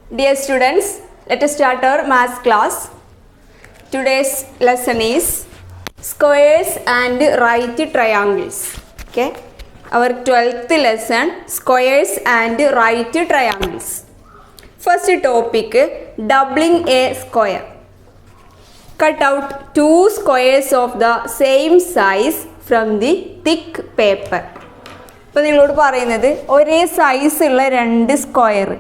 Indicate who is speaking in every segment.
Speaker 1: Dear students, let us start our maths class. Today's lesson is squares and right triangles. Okay, our 12th lesson, squares and right triangles. First topic, doubling a square. Cut out two squares of the same size from the thick paper. ഇപ്പോൾ നിങ്ങളോട് പറയുന്നത് ഒരേ സൈസുള്ള രണ്ട് square.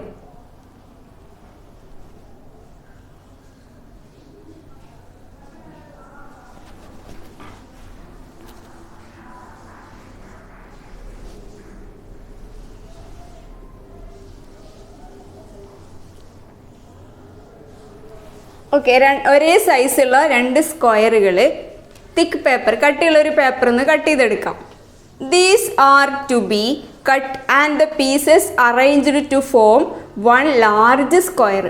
Speaker 1: Okay, ഒരേ സൈസുള്ള രണ്ട് സ്ക്വയറുകൾ തിക്ക് paper, കട്ടിയുള്ള ഒരു പേപ്പറിൽ നിന്ന് കട്ട് ചെയ്തെടുക്കാം. These are to be cut and the pieces arranged to form one large square.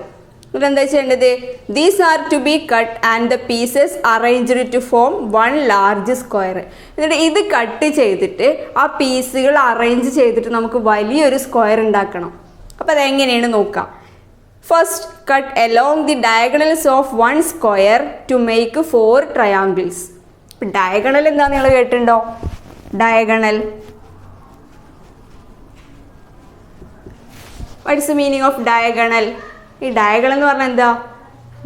Speaker 1: എന്താ ചെയ്യേണ്ടത്? These are to be cut and the pieces arranged to form one large square. എന്നിട്ട് ഇത് കട്ട് ചെയ്തിട്ട് ആ പീസുകൾ അറേഞ്ച് ചെയ്തിട്ട് നമുക്ക് വലിയൊരു സ്ക്വയർ ഉണ്ടാക്കണം. അപ്പോൾ അതെങ്ങനെയാണ് നോക്കാം. First, cut along the diagonals of one square to make 4 triangles. Diagonal എന്താ നിങ്ങൾ കേട്ടിട്ടുണ്ടോ? Diagonal. What is the meaning of diagonal? ഈ ഡയഗണൽ എന്ന് പറഞ്ഞാൽ എന്താ?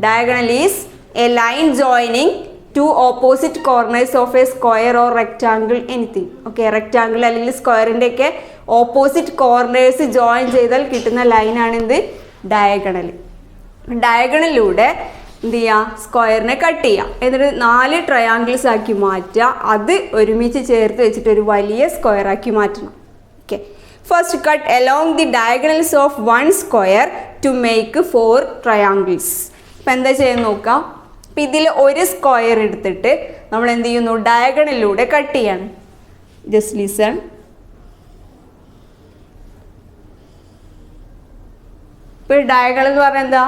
Speaker 1: Diagonal is a line joining two opposite corners of a square or rectangle anything. Okay, rectangle അല്ലെങ്കിൽ സ്ക്വയറിൻ്റെ ഒക്കെ ഓപ്പോസിറ്റ് കോർണേഴ്സ് ജോയിൻ ചെയ്താൽ കിട്ടുന്ന ലൈനാണ് എന്ത്? ഡയഗണൽ. ഡയഗണലിലൂടെ എന്ത് ചെയ്യുക? സ്ക്വയറിനെ കട്ട് ചെയ്യുക, എന്നിട്ട് 4 ട്രയാങ്കിൾസ് ആക്കി മാറ്റുക, അത് ഒരുമിച്ച് ചേർത്ത് വെച്ചിട്ട് ഒരു വലിയ സ്ക്വയർ ആക്കി മാറ്റണം. Okay, first cut along the diagonals of one square two make 4 triangles. ഇപ്പം എന്താ ചെയ്യാൻ നോക്കാം. അപ്പം ഇതിൽ ഒരു സ്ക്വയർ എടുത്തിട്ട് നമ്മൾ എന്ത് ചെയ്യുന്നു? ഡയഗണലിലൂടെ കട്ട് ചെയ്യാണ്. Just listen. ഇപ്പോൾ ഡയഗണൽ എന്ന് പറഞ്ഞാൽ എന്താ?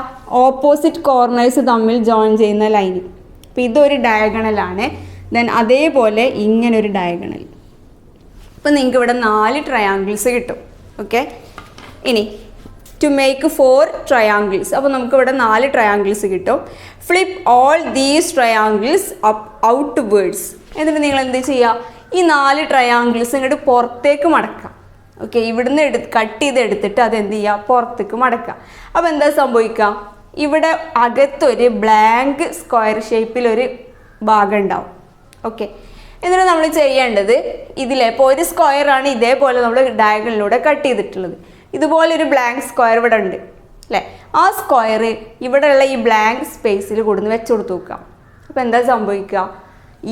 Speaker 1: ഓപ്പോസിറ്റ് കോർണേഴ്സ് തമ്മിൽ ജോയിൻ ചെയ്യുന്ന ലൈൻ. അപ്പോൾ ഇതൊരു ഡയഗണലാണ്. ദെൻ അതേപോലെ ഇങ്ങനൊരു ഡയഗണൽ. അപ്പോൾ നിങ്ങൾക്ക് ഇവിടെ 4 ട്രയാങ്കിൾസ് കിട്ടും. ഓക്കെ, ഇനി ടു മേക്ക് 4 ട്രയാങ്കിൾസ്. അപ്പോൾ നമുക്കിവിടെ 4 ട്രയാങ്കിൾസ് കിട്ടും. Flip all these triangles up out words. എന്നിട്ട് നിങ്ങൾ എന്ത് ചെയ്യുക? ഈ 4 ട്രയാങ്കിൾസ് ഇങ്ങോട്ട് പുറത്തേക്ക് മടക്കാം. ഓക്കെ, ഇവിടുന്ന് കട്ട് ചെയ്തെടുത്തിട്ട് അതെന്ത് ചെയ്യുക? പുറത്തേക്ക് മടക്കുക. അപ്പോൾ എന്താ സംഭവിക്കുക? ഇവിടെ അകത്തൊരു ബ്ലാങ്ക് സ്ക്വയർ ഷേപ്പിലൊരു ഭാഗം ഉണ്ടാവും. ഓക്കെ, എന്നിട്ട് നമ്മൾ ചെയ്യേണ്ടത് ഇതിലെ ഇപ്പോൾ ഒരു സ്ക്വയറാണ് ഇതേപോലെ നമ്മൾ ഡയഗണലിലൂടെ കട്ട് ചെയ്തിട്ടുള്ളത്. ഇതുപോലൊരു ബ്ലാങ്ക് സ്ക്വയർ ഇവിടെ ഉണ്ട് അല്ലേ? ആ സ്ക്വയർ ഇവിടെയുള്ള ഈ ബ്ലാങ്ക് സ്പേസിൽ കൊടുന്ന് വെച്ച് കൊടുത്ത് നോക്കാം. അപ്പോൾ എന്താ സംഭവിക്കുക?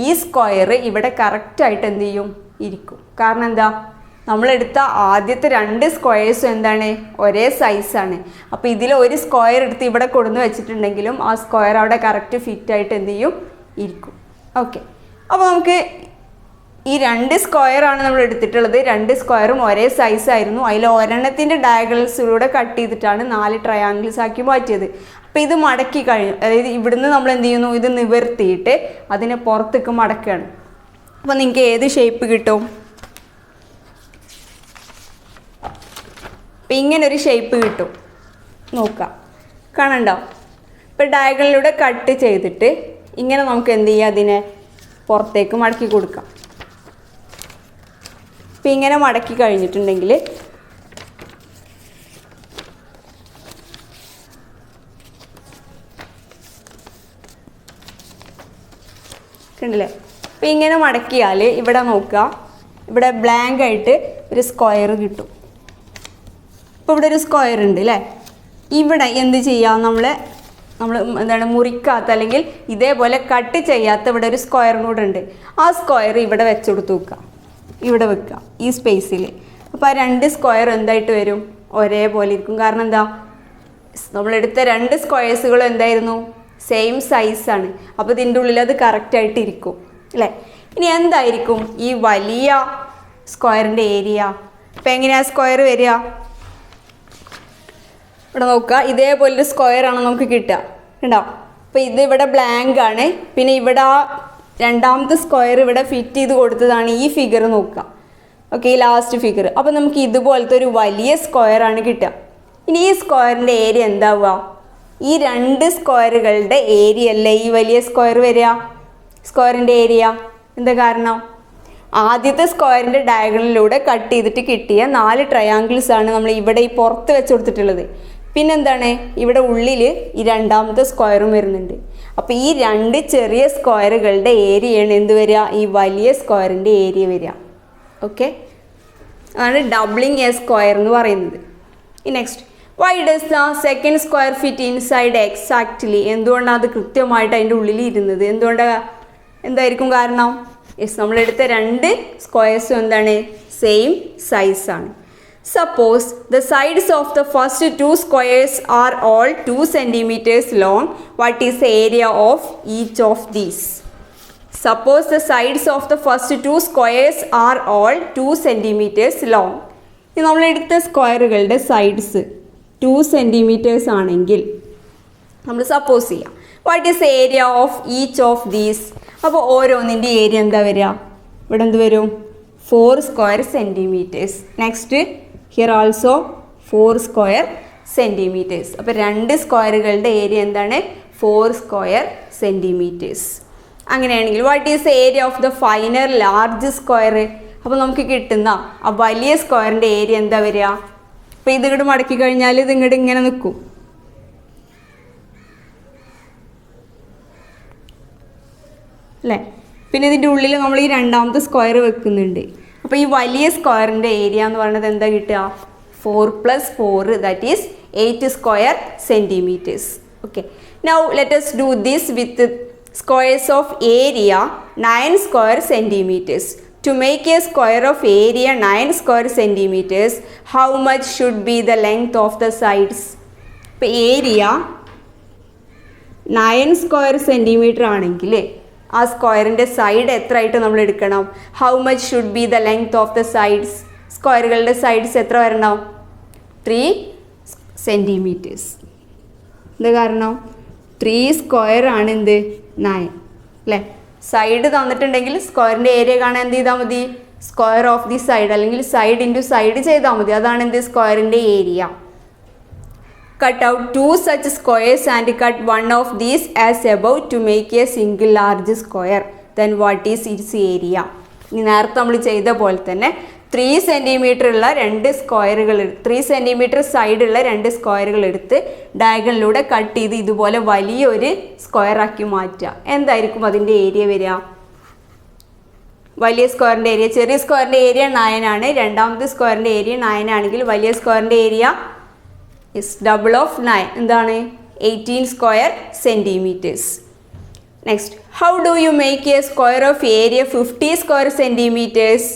Speaker 1: ഈ സ്ക്വയർ ഇവിടെ കറക്റ്റായിട്ട് എന്ത് ചെയ്യും? ഇരിക്കും. കാരണം എന്താ? നമ്മളെടുത്ത ആദ്യത്തെ 2 സ്ക്വയേഴ്സും എന്താണ്? ഒരേ സൈസാണ്. അപ്പോൾ ഇതിൽ ഒരു സ്ക്വയർ എടുത്ത് ഇവിടെ കൊടുന്ന് വെച്ചിട്ടുണ്ടെങ്കിലും ആ സ്ക്വയർ അവിടെ കറക്റ്റ് ഫിറ്റായിട്ട് എന്ത് ചെയ്യും? ഇരിക്കും. ഓക്കെ, അപ്പോൾ നമുക്ക് ഈ 2 സ്ക്വയറാണ് നമ്മൾ എടുത്തിട്ടുള്ളത്. 2 സ്ക്വയറും ഒരേ സൈസായിരുന്നു. അതിൽ ഒരെണ്ണത്തിൻ്റെ ഡയഗണൽസിലൂടെ കട്ട് ചെയ്തിട്ടാണ് 4 ട്രയാങ്കിൾസ് ആക്കി മാറ്റിയത്. അപ്പോൾ ഇത് മടക്കി കഴിഞ്ഞു. അതായത് ഇവിടുന്ന് നമ്മൾ എന്ത് ചെയ്യുന്നു? ഇത് നിവർത്തിയിട്ട് അതിനെ പുറത്തേക്ക് മടക്കുകയാണ്. അപ്പോൾ നിങ്ങൾക്ക് ഏത് ഷേപ്പ് കിട്ടും? അപ്പം ഇങ്ങനൊരു ഷേപ്പ് കിട്ടും. നോക്കാം, കാണണ്ടോ? ഇപ്പോൾ ഡയഗണലിലൂടെ കട്ട് ചെയ്തിട്ട് ഇങ്ങനെ നമുക്ക് എന്ത് ചെയ്യാം? അതിനെ പുറത്തേക്ക് മടക്കി കൊടുക്കാം. അപ്പം ഇങ്ങനെ മടക്കി കഴിഞ്ഞിട്ടുണ്ടെങ്കിൽ കണ്ടില്ലേ? അപ്പം ഇങ്ങനെ മടക്കിയാൽ ഇവിടെ നോക്കുക, ഇവിടെ ബ്ലാങ്ക് ആയിട്ട് ഒരു സ്ക്വയർ കിട്ടും. ഇപ്പോൾ ഇവിടെ ഒരു സ്ക്വയർ ഉണ്ട് അല്ലേ? ഇവിടെ എന്ത് ചെയ്യാം? നമ്മൾ എന്താണ് മുറിക്കാത്ത അല്ലെങ്കിൽ ഇതേപോലെ കട്ട് ചെയ്യാത്ത ഇവിടെ ഒരു സ്ക്വയറും കൂടെ ഉണ്ട്. ആ സ്ക്വയർ ഇവിടെ വെച്ച് കൊടുത്ത് വെക്കുക, ഇവിടെ വെക്കുക ഈ സ്പേസിൽ. അപ്പോൾ ആ 2 സ്ക്വയർ എന്തായിട്ട് വരും? ഒരേപോലെ ഇരിക്കും. കാരണം എന്താ? നമ്മളെടുത്ത 2 സ്ക്വയേഴ്സുകളും എന്തായിരുന്നു? സെയിം സൈസാണ്. അപ്പോൾ ഇതിൻ്റെ ഉള്ളിൽ അത് കറക്റ്റായിട്ട് ഇരിക്കും അല്ലേ? ഇനി എന്തായിരിക്കും ഈ വലിയ സ്ക്വയറിൻ്റെ ഏരിയ? അപ്പോൾ എങ്ങനെയാണ് സ്ക്വയർ വരിക? ഇവിടെ നോക്കുക, ഇതേപോലൊരു സ്ക്വയറാണ് നമുക്ക് കിട്ടുക. കണ്ടോ? അപ്പോൾ ഇത് ഇവിടെ ബ്ലാങ്ക് ആണ്. പിന്നെ ഇവിടെ ആ 2ാമത്തെ സ്ക്വയർ ഇവിടെ ഫിറ്റ് ചെയ്ത് കൊടുത്തതാണ് ഈ ഫിഗർ. നോക്കുക, ഓക്കെ, ഈ ലാസ്റ്റ് ഫിഗർ. അപ്പോൾ നമുക്ക് ഇതുപോലത്തെ ഒരു വലിയ സ്ക്വയറാണ് കിട്ടുക. ഇനി ഈ സ്ക്വയറിൻ്റെ ഏരിയ എന്താവുക? ഈ രണ്ട് സ്ക്വയറുകളുടെ ഏരിയ അല്ലേ ഈ വലിയ സ്ക്വയർ വരിക? സ്ക്വയറിൻ്റെ ഏരിയ എന്താ കാരണം? ആദ്യത്തെ സ്ക്വയറിൻ്റെ ഡയഗണലിലൂടെ കട്ട് ചെയ്തിട്ട് കിട്ടിയ 4 ട്രയാങ്കിൾസ് ആണ് നമ്മൾ ഇവിടെ ഈ പുറത്ത് വെച്ച് കൊടുത്തിട്ടുള്ളത്. പിന്നെന്താണ്, ഇവിടെ ഉള്ളിൽ ഈ രണ്ടാമത്തെ സ്ക്വയറും വരുന്നുണ്ട്. അപ്പോൾ ഈ രണ്ട് ചെറിയ സ്ക്വയറുകളുടെ ഏരിയയാണ് എന്ത് വരിക? ഈ വലിയ സ്ക്വയറിൻ്റെ ഏരിയ വരിക. ഓക്കെ, അതാണ് ഡബ്ലിങ് എ സ്ക്വയർ എന്ന് പറയുന്നത്. Next, why does the second square feet inside exactly? എന്തുകൊണ്ടാണ് അത് കൃത്യമായിട്ട് അതിൻ്റെ ഉള്ളിൽ ഇരുന്നത്? എന്തായിരിക്കും കാരണം? യെസ്, നമ്മളെടുത്ത രണ്ട് സ്ക്വയർസും എന്താണ്? സെയിം സൈസാണ്. Suppose the sides of the first 2 squares are all 2 centimeters long. What is the area of each of these? Suppose the sides of the first 2 squares are all 2 centimeters long. ഇനി നമ്മളെടുത്ത സ്ക്വയറുകളുടെ sides 2 centimeters ആണെങ്കിൽ നമ്മൾ suppose ചെയ്യാം. What is the area of each of these? അപ്പോൾ ഓരോന്നിൻ്റെ area എന്താ വരിക? ഇവിടെ എന്ത് വരും? 4 square centimeters. Next here also 4 square centimeters. അപ്പോൾ രണ്ട് സ്ക്വയറുകളുടെ ഏരിയ എന്താണ്? 4 square centimeters. അങ്ങനെയാണെങ്കിൽ what is the area of the finer large square? അപ്പോൾ നമുക്ക് കിട്ടുന്ന ആ വലിയ സ്ക്വയറിൻ്റെ ഏരിയ എന്താ വരിക? അപ്പോൾ ഇത് ഇങ്ങോട്ട് മടക്കി കഴിഞ്ഞാൽ ഇത് ഇങ്ങോട്ട് ഇങ്ങനെ നിൽക്കും അല്ലേ? പിന്നെ ഇതിൻ്റെ ഉള്ളിൽ നമ്മൾ ഈ രണ്ടാമത്തെ സ്ക്വയർ വെക്കുന്നുണ്ട്. അപ്പോൾ ഈ വലിയ സ്ക്വയറിൻ്റെ ഏരിയ എന്ന് പറയുന്നത് എന്താ കിട്ടുക? 4 + 4 that is 8 square centimeters. Okay, now let us do this with squares of area 9 square centimeters. To make a square of area 9 square centimeters, how much should be the length of the sides? ഇപ്പോൾ area 9 square centimeter ആണെങ്കിൽ ആ സ്ക്വയറിൻ്റെ side എത്ര ആയിട്ട് നമ്മൾ എടുക്കണം? How much should be the length of the sides? സ്ക്വയറുകളുടെ sides എത്ര വരണം? 3 centimeters. എന്താ കാരണം? 3 square ആണ് എന്ത്? 9 അല്ലേ? സൈഡ് തന്നിട്ടുണ്ടെങ്കിൽ സ്ക്വയറിൻ്റെ ഏരിയ കാണാൻ എന്ത് ചെയ്താൽ മതി? സ്ക്വയർ ഓഫ് ദി സൈഡ് അല്ലെങ്കിൽ സൈഡ് ഇൻറ്റു സൈഡ് ചെയ്താൽ മതി. അതാണ് എന്ത്? സ്ക്വയറിൻ്റെ area. Cut out 2 such squares and cut one of these as above to make a single large square. Then what is its area? ഇനി നേരത്തെ നമ്മൾ ചെയ്ത പോലെ തന്നെ 3 centimeter ഉള്ള രണ്ട് സ്ക്വയറുകൾ 3 centimeter സൈഡുള്ള രണ്ട് സ്ക്വയറുകൾ എടുത്ത് ഡയഗണലിലൂടെ കട്ട് ചെയ്ത് ഇതുപോലെ വലിയൊരു സ്ക്വയർ ആക്കി മാറ്റുക. എന്തായിരിക്കും അതിൻ്റെ ഏരിയ വരിക? വലിയ സ്ക്വയറിൻ്റെ ഏരിയ, ചെറിയ സ്ക്വയറിൻ്റെ ഏരിയ 9 ആണ്. രണ്ടാമത്തെ സ്ക്വയറിൻ്റെ ഏരിയ 9 ആണെങ്കിൽ വലിയ സ്ക്വയറിൻ്റെ ഏരിയ is double of 9. എന്താണ്? 18 square centimeters. Next, how do you make a square of area 50 square centimeters?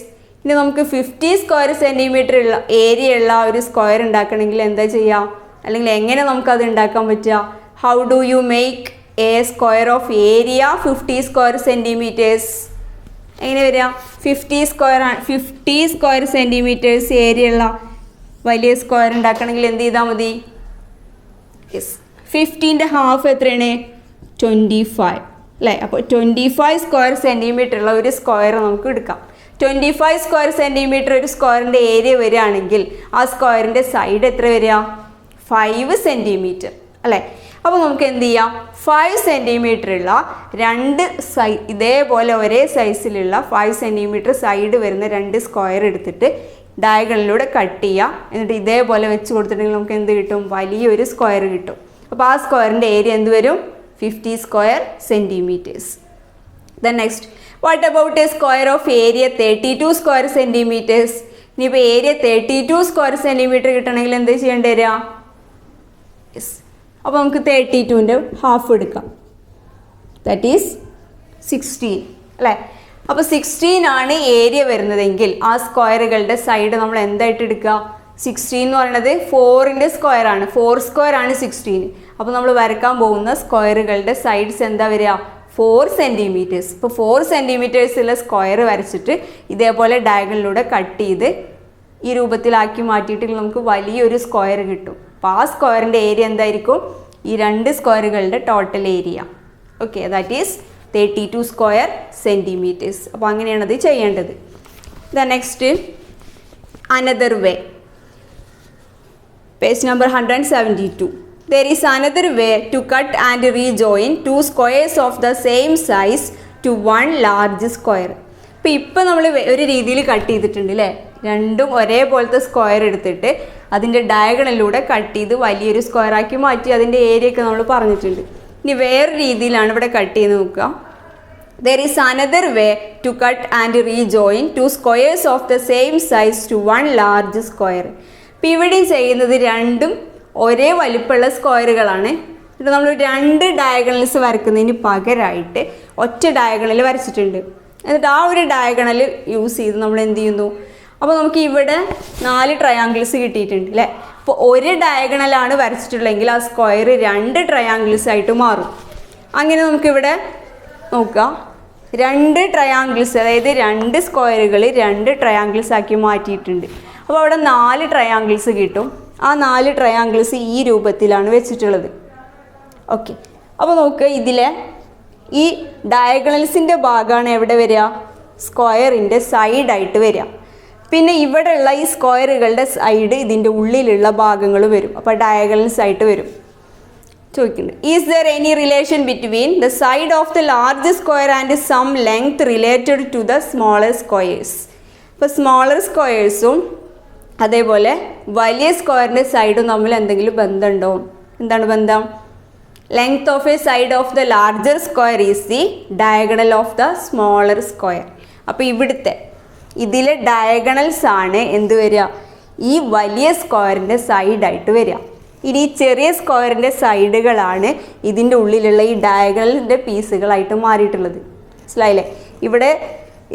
Speaker 1: ഇനി നമുക്ക് 50 square centimeter ഉള്ള ഏരിയ ഉള്ള ഒരു സ്ക്വയർ ഉണ്ടാക്കണമെങ്കിൽ എന്താ ചെയ്യുക? അല്ലെങ്കിൽ എങ്ങനെ നമുക്കത് ഉണ്ടാക്കാൻ പറ്റുക? How do you make a square of area 50 square centimeters? എങ്ങനെ വരിക? 50 square centimeters ഏരിയ ഉള്ള വലിയ സ്ക്വയർ ഉണ്ടാക്കണമെങ്കിൽ എന്ത് ചെയ്താൽ മതി? യെസ്, 50ൻ്റെ ഹാഫ് എത്രയാണ്? 25 അല്ലേ? അപ്പോൾ 25 square centimeter ഉള്ള ഒരു സ്ക്വയർ നമുക്ക് എടുക്കാം. 25 square centimeter ഒരു സ്ക്വയറിൻ്റെ ഏരിയ വരികയാണെങ്കിൽ ആ സ്ക്വയറിൻ്റെ സൈഡ് എത്ര വരിക? 5 centimeter അല്ലേ? അപ്പോൾ നമുക്ക് എന്ത് ചെയ്യാം? 5 centimeter ഉള്ള രണ്ട് ഇതേപോലെ ഒരേ സൈസിലുള്ള 5 centimeter സൈഡ് വരുന്ന രണ്ട് സ്ക്വയർ എടുത്തിട്ട് ഡയഗണലിലൂടെ കട്ട് ചെയ്യുക. എന്നിട്ട് ഇതേപോലെ വെച്ച് കൊടുത്തിട്ടുണ്ടെങ്കിൽ നമുക്ക് എന്ത് കിട്ടും? വലിയൊരു സ്ക്വയർ കിട്ടും. അപ്പോൾ ആ സ്ക്വയറിൻ്റെ ഏരിയ എന്ത് വരും? 50 square centimeters. Then next, what about a square of area 32 square centimeters? ഇനിയിപ്പോൾ ഏരിയ 32 square centimeter കിട്ടണമെങ്കിൽ എന്ത് ചെയ്യേണ്ടി വരിക? യെസ്, അപ്പോൾ നമുക്ക് 32ൻ്റെ ഹാഫ് എടുക്കാം. ദാറ്റ് ഈസ് 16 അല്ലേ? അപ്പോൾ 16 ആണ് ഏരിയ വരുന്നതെങ്കിൽ ആ സ്ക്വയറുകളുടെ സൈഡ് നമ്മൾ എന്തായിട്ട് എടുക്കുക? 16 എന്ന് പറയുന്നത് 4ൻ്റെ സ്ക്വയർ ആണ്. 4 square ആണ് 16. അപ്പോൾ നമ്മൾ വരക്കാൻ പോകുന്ന സ്ക്വയറുകളുടെ സൈഡ്സ് എന്താ വരിക? 4 centimeters. ഇപ്പോൾ 4 centimeters ഉള്ള സ്ക്വയർ വരച്ചിട്ട് ഇതേപോലെ ഡയഗണലിലൂടെ കട്ട് ചെയ്ത് ഈ രൂപത്തിലാക്കി മാറ്റിയിട്ട് നമുക്ക് വലിയൊരു സ്ക്വയർ കിട്ടും. അപ്പോൾ ആ സ്ക്വയറിൻ്റെ ഏരിയ എന്തായിരിക്കും? ഈ രണ്ട് സ്ക്വയറുകളുടെ total area. Okay, that is 32 square centimeters. അപ്പോൾ അങ്ങനെയാണ് അത് ചെയ്യേണ്ടത്. The next, another way. Page number 172. There is another way to cut and rejoin two squares of the same size to one large square. ഇപ്പം നമ്മൾ ഒരു രീതിയിൽ cut ചെയ്തിട്ടുണ്ട് അല്ലേ, രണ്ടും ഒരേപോലത്തെ സ്ക്വയർ എടുത്തിട്ട് അതിൻ്റെ ഡയഗണലിലൂടെ കട്ട് ചെയ്ത് വലിയൊരു സ്ക്വയറാക്കി മാറ്റി അതിൻ്റെ ഏരിയ ഒക്കെ നമ്മൾ പറഞ്ഞിട്ടുണ്ട്. ഇനി വേറെ രീതിയിലാണ് ഇവിടെ കട്ട് ചെയ്ത് നോക്കുക. There is another way to cut and rejoin two squares of the same size to one large square. ഇപ്പം ഇവിടെയും ചെയ്യുന്നത് രണ്ടും ഒരേ വലിപ്പമുള്ള സ്ക്വയറുകളാണ്. എന്നിട്ട് നമ്മൾ രണ്ട് ഡയഗണൽസ് വരക്കുന്നതിന് പകരമായിട്ട് ഒറ്റ ഡയഗണൽ വരച്ചിട്ടുണ്ട്. എന്നിട്ട് ആ ഒരു ഡയഗണൽ യൂസ് ചെയ്ത് നമ്മൾ എന്ത് ചെയ്യുന്നു, അപ്പോൾ നമുക്ക് ഇവിടെ 4 ട്രയാങ്കിൾസ് കിട്ടിയിട്ടുണ്ട് അല്ലേ. അപ്പോൾ ഒരു ഡയഗണലാണ് വരച്ചിട്ടുള്ളതെങ്കിൽ ആ സ്ക്വയർ 2 ട്രയാങ്കിൾസ് ആയിട്ട് മാറും. അങ്ങനെ നമുക്കിവിടെ നോക്കുക, 2 ട്രയാങ്കിൾസ്, അതായത് 2 സ്ക്വയറുകൾ 2 ട്രയാങ്കിൾസ് ആക്കി മാറ്റിയിട്ടുണ്ട്. അപ്പോൾ അവിടെ 4 ട്രയാങ്കിൾസ് കിട്ടും. ആ 4 ട്രയാങ്കിൾസ് ഈ രൂപത്തിലാണ് വെച്ചിട്ടുള്ളത്. ഓക്കെ, അപ്പോൾ നോക്കുക, ഇതിലെ ഈ ഡയഗണൽസിൻ്റെ ഭാഗമാണ് എവിടെ വരിക, സ്ക്വയറിൻ്റെ സൈഡായിട്ട് വരിക. പിന്നെ ഇവിടെയുള്ള ഈ സ്ക്വയറുകളുടെ സൈഡ് ഇതിൻ്റെ ഉള്ളിലുള്ള ഭാഗങ്ങൾ വരും. അപ്പോൾ ഡയഗണൽസ് ആയിട്ട് വരും. ചോദിക്കുന്നുണ്ട്, is there any relation between the side of the large square and some length related to the smaller squares. ഇപ്പോൾ സ്മോളർ സ്ക്വയേഴ്സും അതേപോലെ വലിയ സ്ക്വയറിൻ്റെ സൈഡും തമ്മിൽ എന്തെങ്കിലും ബന്ധമുണ്ടോ? എന്താണ് ബന്ധം? Length of a side of the larger square is the diagonal of the smaller square. അപ്പോൾ ഇവിടുത്തെ ഇതിലെ ഡയഗണൽസ് ആണ് എന്ത് വരിക, ഈ വലിയ സ്ക്വയറിൻ്റെ സൈഡായിട്ട് വരിക. ഇനി ഈ ചെറിയ സ്ക്വയറിൻ്റെ സൈഡുകളാണ് ഇതിൻ്റെ ഉള്ളിലുള്ള ഈ ഡയഗണലിൻ്റെ പീസുകളായിട്ട് മാറിയിട്ടുള്ളത്. മനസ്സിലായില്ലേ? ഇവിടെ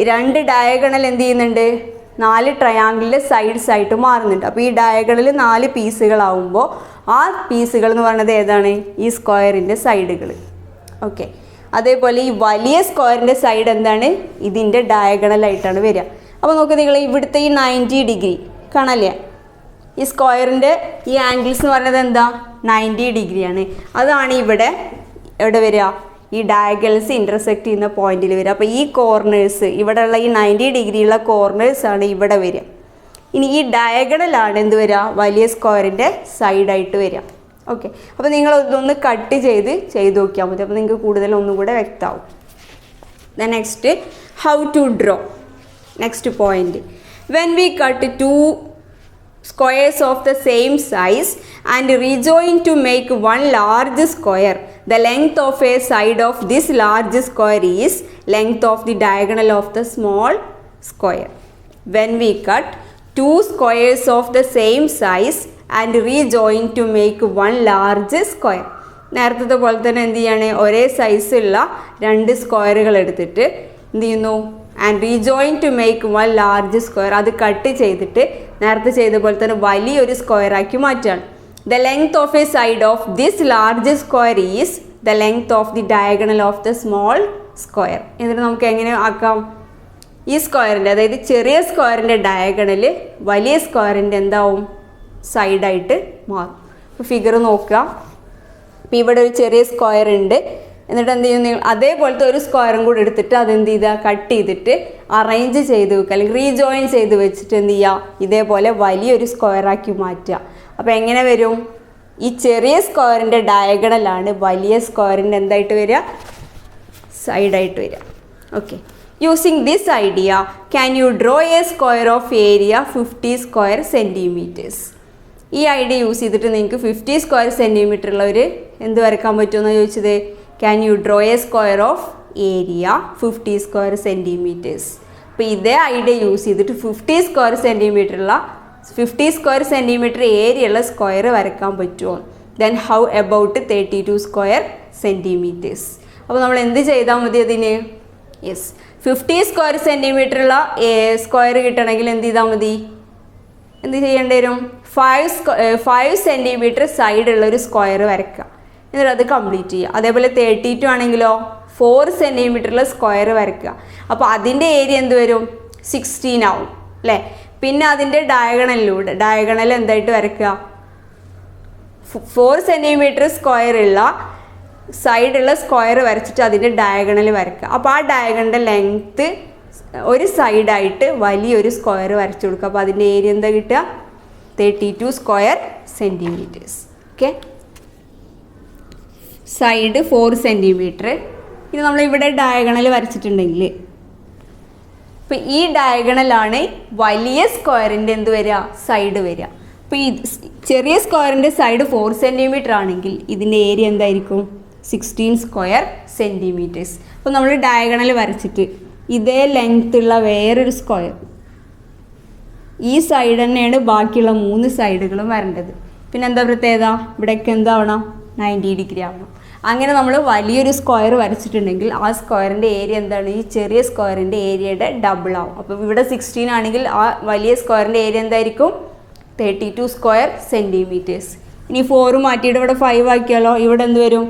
Speaker 1: 2 ഡയഗണൽ എന്ത് ചെയ്യുന്നുണ്ട്, 4 ട്രയാങ്കിളിൻ്റെ സൈഡ്സ് ആയിട്ട് മാറുന്നുണ്ട്. അപ്പോൾ ഈ ഡയഗണൽ 4 പീസുകളാവുമ്പോൾ ആ പീസുകൾ എന്ന് പറയുന്നത് ഏതാണ്, ഈ സ്ക്വയറിൻ്റെ സൈഡുകൾ. ഓക്കെ, അതേപോലെ ഈ വലിയ സ്ക്വയറിൻ്റെ സൈഡ് എന്താണ്, ഇതിൻ്റെ ഡയഗണലായിട്ടാണ് വരിക. അപ്പോൾ നോക്കുക, നിങ്ങൾ ഇവിടുത്തെ ഈ 90 ഡിഗ്രി കാണല്ലേ, ഈ സ്ക്വയറിൻ്റെ ഈ ആംഗിൾസ് എന്ന് പറയുന്നത് എന്താ, 90 ഡിഗ്രിയാണ്. അതാണ് ഇവിടെ എവിടെ വരിക, ഈ ഡയഗണൽസ് ഇൻ്റർസെക്റ്റ് ചെയ്യുന്ന പോയിന്റിൽ വരിക. അപ്പോൾ ഈ കോർണേഴ്സ്, ഇവിടെയുള്ള ഈ 90 ഡിഗ്രിയുള്ള കോർണേഴ്സാണ് ഇവിടെ വരിക. ഇനി ഈ ഡയഗണലാണ് എന്ത് വരിക, വലിയ സ്ക്വയറിൻ്റെ സൈഡായിട്ട് വരിക. ഓക്കെ, അപ്പോൾ നിങ്ങൾ ഇതൊന്ന് കട്ട് ചെയ്ത് നോക്കിയാൽ മതി. അപ്പോൾ നിങ്ങൾക്ക് കൂടുതൽ ഒന്നും കൂടെ വ്യക്തമാവും. Then next, how to draw. Next point, when we cut 2 squares of the same size and rejoin to make one large square, the length of a side of this large square is length of the diagonal of the small square. When we cut 2 squares of the same size and rejoin to make one large square. നേരത്തെ പോലെ തന്നെ എന്ത് ചെയ്യാണ്, ഒരേ സൈസുള്ള 2 സ്ക്വയറുകൾ എടുത്തിട്ട് എന്ത് ചെയ്യുന്നു, and rejoin to make one large square. അത് കട്ട് ചെയ്തിട്ട് നേരത്തെ ചെയ്ത പോലെ തന്നെ വലിയൊരു സ്ക്വയറാക്കി മാറ്റുകയാണ്. The length of a side of this large square is the length of the diagonal of the small square. എന്നിട്ട് നമുക്ക് എങ്ങനെ ആക്കാം, ഈ സ്ക്വയറിൻ്റെ, അതായത് ചെറിയ സ്ക്വയറിൻ്റെ ഡയഗണൽ വലിയ സ്ക്വയറിൻ്റെ എന്താവും, സൈഡായിട്ട് മാറും. അപ്പോൾ ഫിഗർ നോക്കുക. അപ്പോൾ ഇവിടെ ഒരു ചെറിയ സ്ക്വയർ ഉണ്ട്. എന്നിട്ട് എന്ത് ചെയ്യുന്നു, അതേപോലത്തെ ഒരു സ്ക്വയറും കൂടെ എടുത്തിട്ട് അതെന്ത് ചെയ്താൽ കട്ട് ചെയ്തിട്ട് അറേഞ്ച് ചെയ്ത് വെക്കുക, അല്ലെങ്കിൽ റീജോയിൻ ചെയ്ത് വെച്ചിട്ട് എന്ത് ചെയ്യുക, ഇതേപോലെ വലിയൊരു സ്ക്വയറാക്കി മാറ്റുക. അപ്പോൾ എങ്ങനെ വരും, ഈ ചെറിയ സ്ക്വയറിൻ്റെ ഡയഗണലാണ് വലിയ സ്ക്വയറിൻ്റെ എന്തായിട്ട് വരിക, സൈഡായിട്ട് വരിക. Okay, using this idea can you draw A square of area 50 square centimetres. ഈ ഐഡിയ യൂസ് ചെയ്തിട്ട് നിങ്ങൾക്ക് 50 സ്ക്വയർ സെൻറ്റിമീറ്റർ ഉള്ള ഒരു എന്ത് വരക്കാൻ പറ്റുമെന്നാണ് ചോദിച്ചത്. Can you draw a square of area 50 square centimeters? അപ്പോൾ ഇതേ ഐഡിയ യൂസ് ചെയ്തിട്ട് 50 സ്ക്വയർ സെൻറ്റിമീറ്റർ ഏരിയ ഉള്ള സ്ക്വയർ വരക്കാൻ പറ്റുമോ? Then how about 32 square centimetres. അപ്പോൾ നമ്മൾ എന്ത് ചെയ്താൽ മതി അതിന്, യെസ്, 50 സ്ക്വയർ സെൻറ്റിമീറ്റർ ഉള്ള സ്ക്വയർ കിട്ടണമെങ്കിൽ എന്ത് ചെയ്താൽ മതി, എന്ത് ചെയ്യേണ്ടി വരും, 5 സെൻറ്റിമീറ്റർ സൈഡുള്ള ഒരു സ്ക്വയർ വരക്കുക. എന്നിട്ട് അത് കംപ്ലീറ്റ് ചെയ്യുക. അതേപോലെ 32 ആണെങ്കിലോ 4 സെൻറ്റിമീറ്ററിൽ സ്ക്വയർ വരയ്ക്കുക. അപ്പോൾ അതിൻ്റെ ഏരിയ എന്ത് വരും, 16 ആവും അല്ലേ. പിന്നെ അതിൻ്റെ ഡയഗണൽ എന്തായിട്ട് വരയ്ക്കുക, 4 സെൻറ്റിമീറ്റർ സ്ക്വയറുള്ള സൈഡുള്ള സ്ക്വയർ വരച്ചിട്ട് അതിൻ്റെ ഡയഗണൽ വരയ്ക്കുക. അപ്പോൾ ആ ഡയഗണലിൻ്റെ ലെങ്ത്ത് ഒരു സൈഡായിട്ട് വലിയൊരു സ്ക്വയർ വരച്ചു കൊടുക്കുക. അപ്പോൾ അതിൻ്റെ ഏരിയ എന്താ കിട്ടുക, 32 square centimetres. Okay, side 4 centimetre. ഇത് നമ്മളിവിടെ ഡയഗണൽ വരച്ചിട്ടുണ്ടെങ്കിൽ അപ്പോൾ ഈ ഡയഗണലാണ് വലിയ സ്ക്വയറിൻ്റെ എന്ത് വരിക, സൈഡ് വരിക. അപ്പോൾ ഈ ചെറിയ സ്ക്വയറിൻ്റെ സൈഡ് 4 സെൻറ്റിമീറ്റർ ആണെങ്കിൽ ഇതിൻ്റെ ഏരിയ എന്തായിരിക്കും, 16 സ്ക്വയർ സെൻറ്റിമീറ്റേഴ്സ്. അപ്പോൾ നമ്മൾ ഡയഗണൽ വരച്ചിട്ട് ഇതേ ലെങ്ത്തുള്ള വേറൊരു സ്ക്വയർ, ഈ സൈഡ് തന്നെയാണ് ബാക്കിയുള്ള 3 സൈഡുകളും വരേണ്ടത്. പിന്നെ എന്താ പ്രത്യേകത, ഇവിടെയൊക്കെ എന്താവണം, 90 ഡിഗ്രി ആവണം. അങ്ങനെ നമ്മൾ വലിയൊരു സ്ക്വയർ വരച്ചിട്ടുണ്ടെങ്കിൽ ആ സ്ക്വയറിൻ്റെ ഏരിയ എന്താണ്, ഈ ചെറിയ സ്ക്വയറിൻ്റെ ഏരിയയുടെ ഡബിൾ ആവും. അപ്പോൾ ഇവിടെ 16 ആണെങ്കിൽ ആ വലിയ സ്ക്വയറിൻ്റെ ഏരിയ എന്തായിരിക്കും, 32 സ്ക്വയർ സെൻറ്റിമീറ്റേഴ്സ്. ഇനി 4 മാറ്റിയിട്ട് ഇവിടെ 5 ആക്കിയാലോ, ഇവിടെ എന്ത് വരും,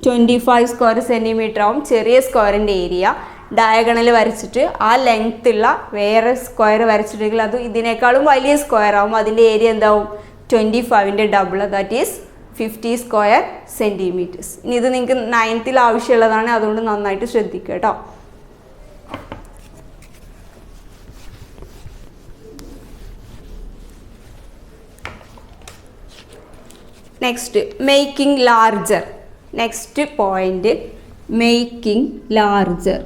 Speaker 1: 25 സ്ക്വയർ സെൻറ്റിമീറ്റർ ആവും ചെറിയ സ്ക്വയറിൻ്റെ ഏരിയ. ഡയഗണൽ വരച്ചിട്ട് ആ ലെങ്ത് ഉള്ള വേറെ സ്ക്വയർ വരച്ചിട്ടുണ്ടെങ്കിൽ അത് ഇതിനേക്കാളും വലിയ സ്ക്വയർ ആവും, അതിൻ്റെ ഏരിയ എന്താവും, 25ൻ്റെ double, that is 50 square centimetres. ഇനി ഇത് നിങ്ങൾക്ക് 9th ആവശ്യമുള്ളതാണ്, അതുകൊണ്ട് നന്നായിട്ട് ശ്രദ്ധിക്കുക കേട്ടോ. Next making larger. Next point making larger.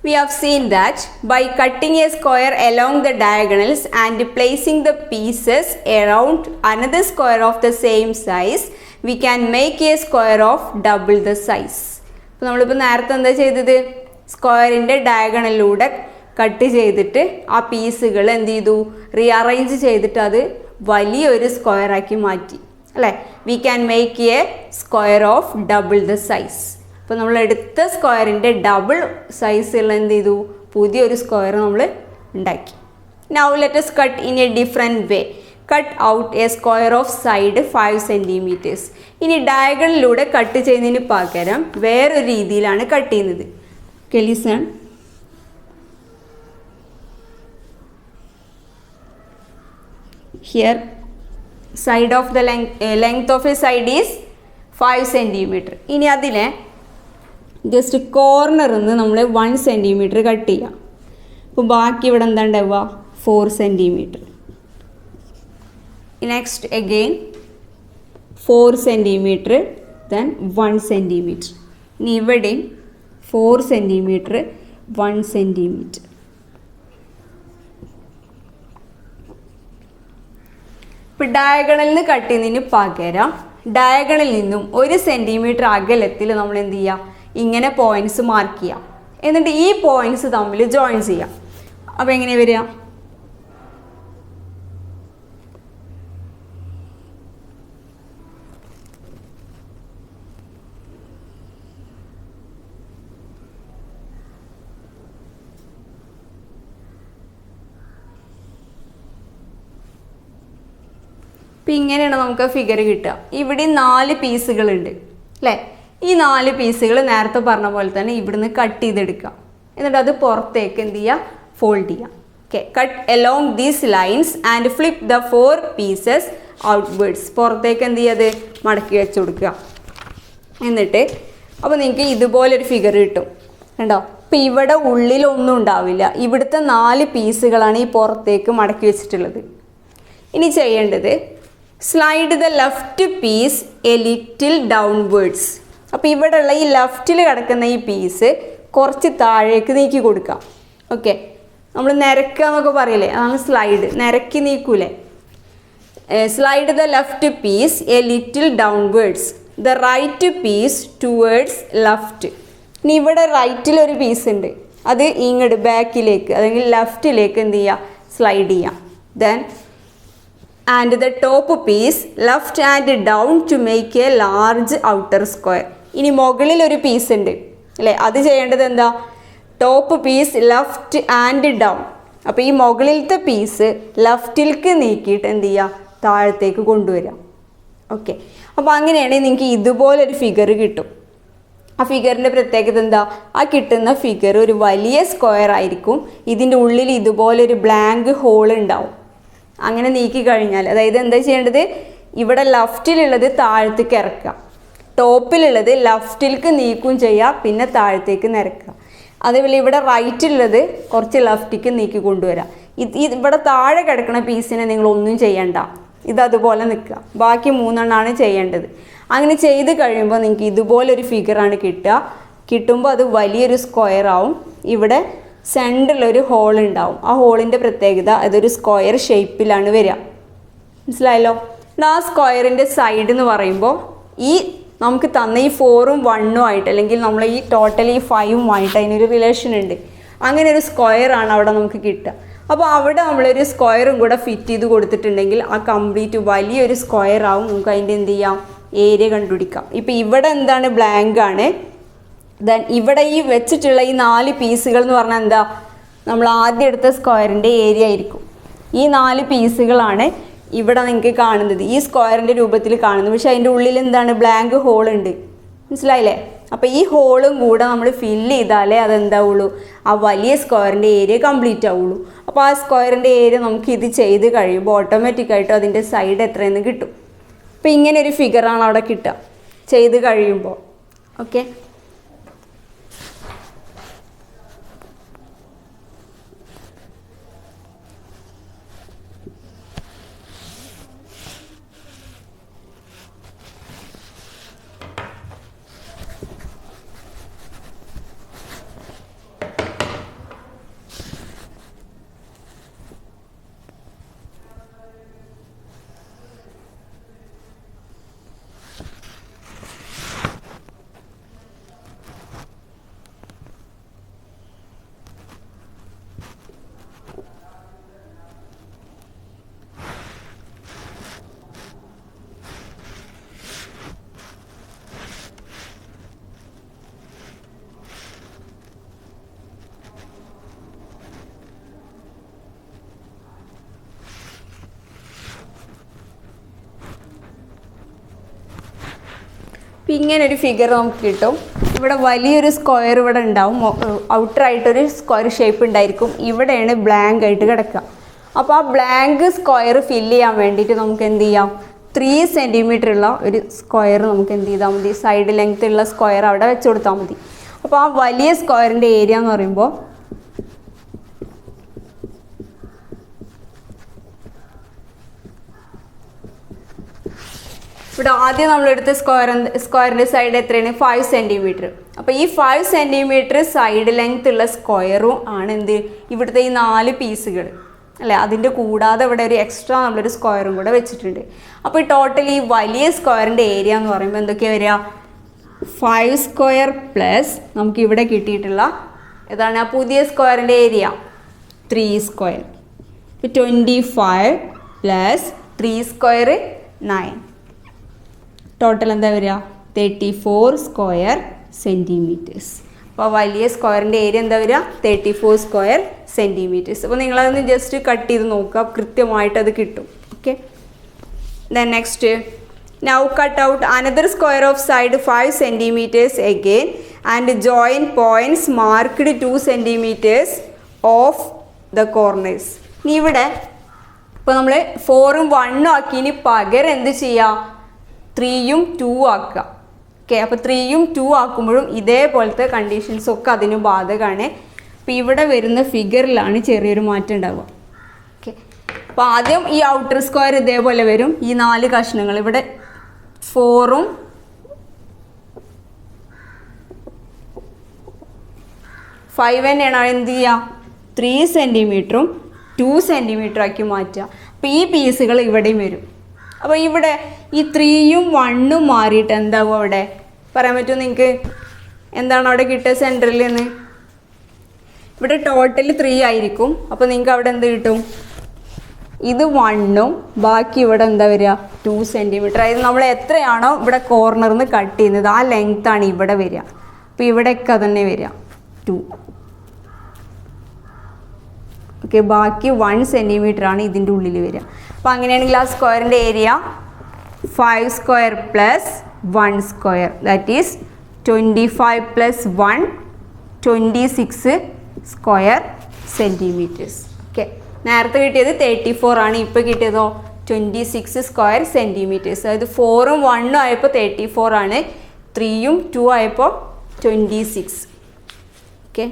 Speaker 1: We have seen that by cutting a square along the diagonals and placing the pieces around another square of the same size, we can make a square of double the size. അപ്പോൾ നമ്മളിപ്പോൾ നേരത്തെ എന്താ ചെയ്തത്, സ്ക്വയറിൻ്റെ ഡയഗണലിലൂടെ cut ചെയ്തിട്ട് ആ പീസുകൾ എന്ത് ചെയ്തു, റീഅറേഞ്ച് ചെയ്തിട്ട് അത് വലിയൊരു സ്ക്വയറാക്കി മാറ്റി അല്ലേ. We can make A square of double the size. അപ്പോൾ നമ്മൾ എടുത്ത സ്ക്വയറിൻ്റെ ഡബിൾ സൈസുള്ള എന്ത് ചെയ്തു, പുതിയൊരു സ്ക്വയർ നമ്മൾ ഉണ്ടാക്കി. Now let us cut in A different way. Cut out A square of side 5 centimetres. ഇനി ഡയഗണലിലൂടെ കട്ട് ചെയ്യുന്നതിന് പകരം വേറൊരു രീതിയിലാണ് കട്ട് ചെയ്യുന്നത്. Okay, listen. Here side of the length of a side is 5 centimetre. ഇനി അതിനെ ജസ്റ്റ് കോർണറിൽ നിന്ന് നമ്മൾ 1 സെൻറ്റിമീറ്റർ കട്ട് ചെയ്യാം. അപ്പോൾ ബാക്കി ഇവിടെ എന്താ ഉണ്ടാവുക, 4 centimetre. Next again 4 centimetre, then 1 centimetre. ഇനി ഇവിടെയും 4 സെൻറ്റിമീറ്റർ, 1 സെൻറ്റിമീറ്റർ. ഇപ്പോൾ ഡയഗണലിൽ നിന്ന് കട്ട് ചെയ്യുന്നതിന് പകരം ഡയഗണലിൽ നിന്നും 1 സെൻറ്റിമീറ്റർ അകലത്തിൽ നമ്മൾ എന്ത് ചെയ്യുക, ഇങ്ങനെ പോയിൻറ്റ്സ് മാർക്ക് ചെയ്യാം. എന്നിട്ട് ഈ പോയിൻറ്റ്സ് തമ്മിൽ ജോയിൻ ചെയ്യാം. അപ്പോൾ എങ്ങനെ വരിക, ഇപ്പം ഇങ്ങനെയാണ് നമുക്ക് ഫിഗർ കിട്ടുക. ഇവിടെ 4 പീസുകളുണ്ട് അല്ലേ. ഈ 4 പീസുകൾ നേരത്തെ പറഞ്ഞ പോലെ തന്നെ ഇവിടുന്ന് കട്ട് ചെയ്തെടുക്കുക. എന്നിട്ട് അത് പുറത്തേക്ക് എന്ത് ചെയ്യുക, ഫോൾഡ് ചെയ്യുക. Okay, cut along these lines and flip the 4 pieces outwards. പുറത്തേക്ക് എന്ത് ചെയ്യുക, അത് മടക്കി വെച്ച് കൊടുക്കുക. എന്നിട്ട് അപ്പോൾ നിങ്ങൾക്ക് ഇതുപോലൊരു ഫിഗർ കിട്ടും കണ്ടോ. അപ്പോൾ ഇവിടെ ഉള്ളിലൊന്നും ഉണ്ടാവില്ല, ഇവിടുത്തെ 4 പീസുകളാണ് ഈ പുറത്തേക്ക് മടക്കി വെച്ചിട്ടുള്ളത്. ഇനി ചെയ്യേണ്ടത് slide the left piece a little downwards. അപ്പോൾ ഇവിടെയുള്ള ഈ ലെഫ്റ്റിൽ കിടക്കുന്ന ഈ പീസ് കുറച്ച് താഴേക്ക് നീക്കി കൊടുക്കാം. ഓക്കെ, നമ്മൾ നിരക്കുക എന്നൊക്കെ പറയില്ലേ, അതാണ് സ്ലൈഡ്, നിരക്കി നീക്കൂലേ. Slide the left piece a little downwards, the right piece towards left. ഇനി ഇവിടെ റൈറ്റിലൊരു പീസ് ഉണ്ട്, അത് ഇങ്ങോട്ട് ബാക്കിലേക്ക് അല്ലെങ്കിൽ ലെഫ്റ്റിലേക്ക് എന്ത് ചെയ്യുക, സ്ലൈഡ് ചെയ്യാം. Then and the top piece left and down to make a large outer square. ഇനി മുകളിലൊരു പീസ് ഉണ്ട് അല്ലേ, അത് ചെയ്യേണ്ടത് എന്താ, top piece left and down. അപ്പോൾ ഈ മുകളിലത്തെ പീസ് ലെഫ്റ്റിലേക്ക് നീക്കിയിട്ട് എന്ത് ചെയ്യുക, താഴത്തേക്ക് കൊണ്ടുവരിക. ഓക്കെ, അപ്പോൾ അങ്ങനെയാണെങ്കിൽ നിങ്ങൾക്ക് ഇതുപോലൊരു ഫിഗർ കിട്ടും. ആ ഫിഗറിൻ്റെ പ്രത്യേകത എന്താ, ആ കിട്ടുന്ന ഫിഗർ ഒരു വലിയ സ്ക്വയർ ആയിരിക്കും, ഇതിൻ്റെ ഉള്ളിൽ ഇതുപോലൊരു ബ്ലാങ്ക് ഹോൾ ഉണ്ടാവും. അങ്ങനെ നീക്കി കഴിഞ്ഞാൽ, അതായത് എന്താ ചെയ്യേണ്ടത്, ഇവിടെ ലെഫ്റ്റിലുള്ളത് താഴത്തേക്ക് ഇറക്കുക, ടോപ്പിലുള്ളത് ലെഫ്റ്റിലേക്ക് നീക്കുകയും ചെയ്യുക, പിന്നെ താഴത്തേക്ക് നിരക്കുക. അതേപോലെ ഇവിടെ റൈറ്റിലുള്ളത് കുറച്ച് ലെഫ്റ്റിലേക്ക് നീക്കി കൊണ്ടുവരാം. ഇവിടെ താഴെ കിടക്കുന്ന പീസിനെ നിങ്ങൾ ഒന്നും ചെയ്യണ്ട, ഇതതുപോലെ നിൽക്കുക. ബാക്കി 3 എണ്ണമാണ് ചെയ്യേണ്ടത്. അങ്ങനെ ചെയ്ത് കഴിയുമ്പോൾ നിങ്ങൾക്ക് ഇതുപോലൊരു ഫിഗറാണ് കിട്ടുക. കിട്ടുമ്പോൾ അത് വലിയൊരു സ്ക്വയർ ആവും. ഇവിടെ സെൻറ്ററിലൊരു ഹോൾ ഉണ്ടാവും. ആ ഹോളിൻ്റെ പ്രത്യേകത അതൊരു സ്ക്വയർ ഷേപ്പിലാണ് വരിക. മനസ്സിലായല്ലോ? ആ സ്ക്വയറിൻ്റെ സൈഡ് എന്ന് പറയുമ്പോൾ ഈ നമുക്ക് തന്ന ഈ 4ഉം 1ഉം ആയിട്ട്, അല്ലെങ്കിൽ നമ്മൾ ഈ ടോട്ടലി 5ഉം ആയിട്ട് അതിനൊരു റിലേഷൻ ഉണ്ട്. അങ്ങനെ ഒരു സ്ക്വയറാണ് അവിടെ നമുക്ക് കിട്ടുക. അപ്പോൾ അവിടെ നമ്മളൊരു സ്ക്വയറും കൂടെ ഫിറ്റ് ചെയ്ത് കൊടുത്തിട്ടുണ്ടെങ്കിൽ ആ കംപ്ലീറ്റ് വലിയൊരു സ്ക്വയർ ആവും. നമുക്ക് അതിൻ്റെ എന്ത് ചെയ്യാം, ഏരിയ കണ്ടുപിടിക്കാം. ഇപ്പോൾ ഇവിടെ എന്താണ്, ബ്ലാങ്ക് ആണ്. ദെൻ ഇവിടെ ഈ വെച്ചിട്ടുള്ള ഈ 4 പീസുകൾ എന്ന് പറഞ്ഞാൽ എന്താ, നമ്മൾ ആദ്യം എടുത്ത സ്ക്വയറിൻ്റെ ഏരിയ ആയിരിക്കും. ഈ 4 പീസുകളാണ് ഇവിടെ നിങ്ങൾക്ക് കാണുന്നത്, ഈ സ്ക്വയറിൻ്റെ രൂപത്തിൽ കാണുന്നത്. പക്ഷേ അതിൻ്റെ ഉള്ളിൽ എന്താണ്, ബ്ലാങ്ക് ഹോൾ ഉണ്ട്. മനസ്സിലായില്ലേ? അപ്പോൾ ഈ ഹോളും കൂടെ നമ്മൾ ഫില്ല് ചെയ്താലേ അതെന്താവുള്ളൂ, ആ വലിയ സ്ക്വയറിൻ്റെ ഏരിയ കംപ്ലീറ്റ് ആവുള്ളൂ. അപ്പോൾ ആ സ്ക്വയറിൻ്റെ ഏരിയ നമുക്ക് ഇത് ചെയ്ത് കഴിയുമ്പോൾ ഓട്ടോമാറ്റിക്കായിട്ടും അതിൻ്റെ സൈഡ് എത്രയെന്ന് കിട്ടും. അപ്പോൾ ഇങ്ങനെ ഒരു ഫിഗറാണ് അവിടെ കിട്ടുക ചെയ്ത് കഴിയുമ്പോൾ. ഓക്കെ, ഇങ്ങനൊരു ഫിഗർ നമുക്ക് കിട്ടും. ഇവിടെ വലിയൊരു സ്ക്വയർ ഇവിടെ ഉണ്ടാവും, ഔട്ടറായിട്ടൊരു സ്ക്വയർ ഷേപ്പ് ഉണ്ടായിരിക്കും. ഇവിടെയാണ് ബ്ലാങ്ക് ആയിട്ട് കിടക്കുക. അപ്പോൾ ആ ബ്ലാങ്ക് സ്ക്വയർ ഫില്ല് ചെയ്യാൻ വേണ്ടിയിട്ട് നമുക്ക് എന്ത് ചെയ്യാം, 3 സെൻറ്റിമീറ്റർ ഉള്ള ഒരു സ്ക്വയർ നമുക്ക് എന്ത് ചെയ്താൽ മതി, സൈഡ് ലെങ്ത് ഉള്ള സ്ക്വയർ അവിടെ വെച്ച് കൊടുത്താൽ മതി. അപ്പോൾ ആ വലിയ സ്ക്വയറിൻ്റെ ഏരിയ എന്ന് പറയുമ്പോൾ ഇവിടെ ആദ്യം നമ്മളെടുത്ത സ്ക്വയറിൻ്റെ സൈഡ് എത്രയാണ്, 5 സെൻറ്റിമീറ്റർ. അപ്പോൾ ഈ 5 സെൻറ്റിമീറ്റർ സൈഡ് ലെങ്ത് ഉള്ള സ്ക്വയറും ആണ് എന്ത്, ഇവിടുത്തെ ഈ 4 പീസുകൾ അല്ലേ. അതിൻ്റെ കൂടാതെ ഇവിടെ ഒരു എക്സ്ട്രാ നമ്മളൊരു സ്ക്വയറും കൂടെ വെച്ചിട്ടുണ്ട്. അപ്പോൾ ഈ ടോട്ടൽ ഈ വലിയ സ്ക്വയറിൻ്റെ ഏരിയ എന്ന് പറയുമ്പോൾ എന്തൊക്കെയാണ് വരിക, 5 സ്ക്വയർ പ്ലസ് നമുക്ക് ഇവിടെ കിട്ടിയിട്ടുള്ള ഏതാണ് ആ പുതിയ സ്ക്വയറിൻ്റെ ഏരിയ, 3 സ്ക്വയർ. ഇപ്പോൾ 25 പ്ലസ് 3 സ്ക്വയർ 9. ടോട്ടൽ എന്താ വരിക, 34 സ്ക്വയർ സെൻറ്റിമീറ്റേഴ്സ്. അപ്പോൾ വലിയ സ്ക്വയറിൻ്റെ ഏരിയ എന്താ വരിക, 34 സ്ക്വയർ സെൻറ്റിമീറ്റേഴ്സ്. അപ്പോൾ നിങ്ങളതൊന്ന് ജസ്റ്റ് കട്ട് ചെയ്ത് നോക്കുക, കൃത്യമായിട്ട് അത് കിട്ടും. Okay, then next, now cut out another square of side 5 centimetres again and join points marked 2 centimetres of the corners. ഇനി ഇവിടെ ഇപ്പോൾ നമ്മൾ 4ഉം 1ഉം ആക്കിയതിന് പകരം എന്ത് ചെയ്യുക, 3ഉം 2ഉം ആക്കുക. ഓക്കെ, അപ്പോൾ 3ഉം 2 ആക്കുമ്പോഴും ഇതേപോലത്തെ കണ്ടീഷൻസ് ഒക്കെ അതിന് ബാധകമാണ്. അപ്പോൾ ഇവിടെ വരുന്ന ഫിഗറിലാണ് ചെറിയൊരു മാറ്റം ഉണ്ടാവുക. ഓക്കെ, അപ്പോൾ ആദ്യം ഈ ഔട്ടർ സ്ക്വയർ ഇതേപോലെ വരും. ഈ 4 കഷ്ണങ്ങൾ ഇവിടെ 4ഉം 5 തന്നെയാണ് എന്ത് ചെയ്യുക, 3 സെൻറ്റിമീറ്ററും 2 സെൻറ്റിമീറ്റർ ആക്കി മാറ്റുക. അപ്പോൾ ഈ പീസുകൾ ഇവിടെയും വരും. അപ്പോൾ ഇവിടെ ഈ 3ഉം 1ഉം മാറിയിട്ട് എന്താവും അവിടെ പറയാൻ പറ്റുമോ നിങ്ങൾക്ക്, എന്താണ് അവിടെ കിട്ടുക സെൻറ്ററിൽ നിന്ന്? ഇവിടെ ടോട്ടൽ 3 ആയിരിക്കും. അപ്പോൾ നിങ്ങൾക്ക് അവിടെ എന്ത് കിട്ടും, ഇത് 1ഉം ബാക്കി ഇവിടെ എന്താ വരിക, 2 സെൻറ്റിമീറ്റർ. അതായത് നമ്മൾ എത്രയാണോ ഇവിടെ കോർണറിൽ നിന്ന് കട്ട് ചെയ്യുന്നത് ആ ലെങ്ത്താണ് ഇവിടെ വരിക. അപ്പോൾ ഇവിടെയൊക്കെ തന്നെ വരിക 2. ഓക്കെ, ബാക്കി 1 സെൻറ്റിമീറ്റർ ആണ് ഇതിൻ്റെ ഉള്ളിൽ വരിക. അപ്പോൾ അങ്ങനെയാണെങ്കിൽ ആ സ്ക്വയറിൻ്റെ area 5 square plus 1 square, that is 25 plus 1 26 square centimetres. Okay, നേരത്തെ കിട്ടിയത് 34 ആണ്, ഇപ്പോൾ കിട്ടിയതോ 26 സ്ക്വയർ സെൻറ്റിമീറ്റേഴ്സ്. അതായത് 4ഉം 1ഉം ആയപ്പോൾ 34 ആണ്, 3യും 2 ആയപ്പോൾ 26. Okay.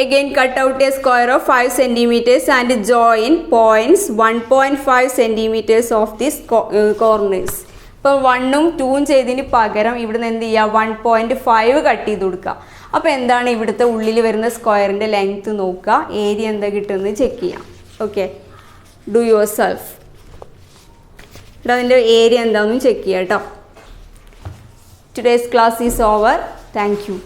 Speaker 1: Again cut out a square of 5 centimeters and join points 1.5 centimeters of these corners. ഇപ്പോൾ 1ഉം 2ഉം ചെയ്തതിന് പകരം ഇവിടുന്ന് എന്ത് ചെയ്യുക, 1.5 കട്ട് ചെയ്ത് കൊടുക്കുക. അപ്പോൾ എന്താണ് ഇവിടുത്തെ ഉള്ളിൽ വരുന്ന സ്ക്വയറിൻ്റെ ലെങ്ത്ത് നോക്കുക, ഏരിയ എന്താ കിട്ടുന്നത് ചെക്ക് ചെയ്യാം. Okay, do your self. ഇവിടെ അതിൻ്റെ ഏരിയ എന്താണെന്നും ചെക്ക് ചെയ്യാം കേട്ടോ. Today's class is over. Thank you.